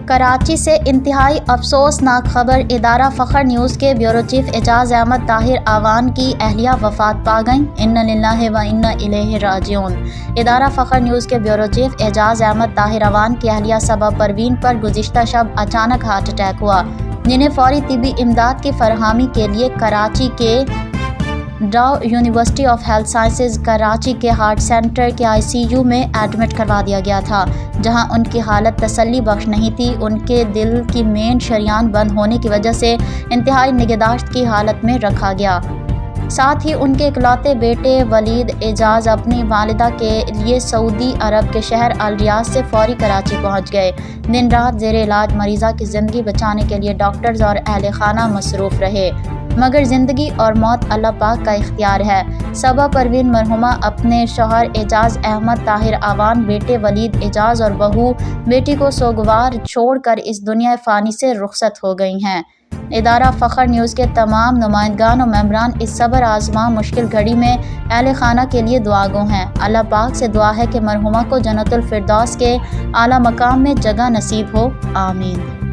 کراچی سے انتہائی افسوسناک خبر۔ ادارہ فخر نیوز کے بیورو چیف اعجاز احمد طاہر اعوان کی اہلیہ وفات پا گئیں۔ انا للہ و انا الیہ راجعون۔ ادارہ فخر نیوز کے بیورو چیف اعجاز احمد طاہر اعوان کی اہلیہ صبا پروین پر گزشتہ شب اچانک ہارٹ اٹیک ہوا، جنہیں فوری طبی امداد کی فراہمی کے لیے کراچی کے Dow University of Health Sciences Karachi کے ہارٹ سینٹر کے ICU میں ایڈمٹ کروا دیا گیا تھا، جہاں ان کی حالت تسلی بخش نہیں تھی۔ ان کے دل کی مین شریان بند ہونے کی وجہ سے انتہائی نگہداشت کی حالت میں رکھا گیا۔ ساتھ ہی ان کے اکلوتے بیٹے ولید اعجاز اپنی والدہ کے لیے سعودی عرب کے شہر الریاض سے فوری کراچی پہنچ گئے۔ دن رات زیر علاج مریضہ کی زندگی بچانے کے لیے ڈاکٹرز اور اہل خانہ مصروف رہے، مگر زندگی اور موت اللہ پاک کا اختیار ہے۔ صبا پروین مرحومہ اپنے شوہر اعجاز احمد طاہر اعوان، بیٹے ولید اعجاز اور بہو بیٹی کو سوگوار چھوڑ کر اس دنیا فانی سے رخصت ہو گئی ہیں۔ ادارہ فخر نیوز کے تمام نمائندگان و ممبران اس صبر آزما مشکل گھڑی میں اہل خانہ کے لیے دعا گو ہیں۔ اللہ پاک سے دعا ہے کہ مرحومہ کو جنت الفردوس کے اعلیٰ مقام میں جگہ نصیب ہو، آمین۔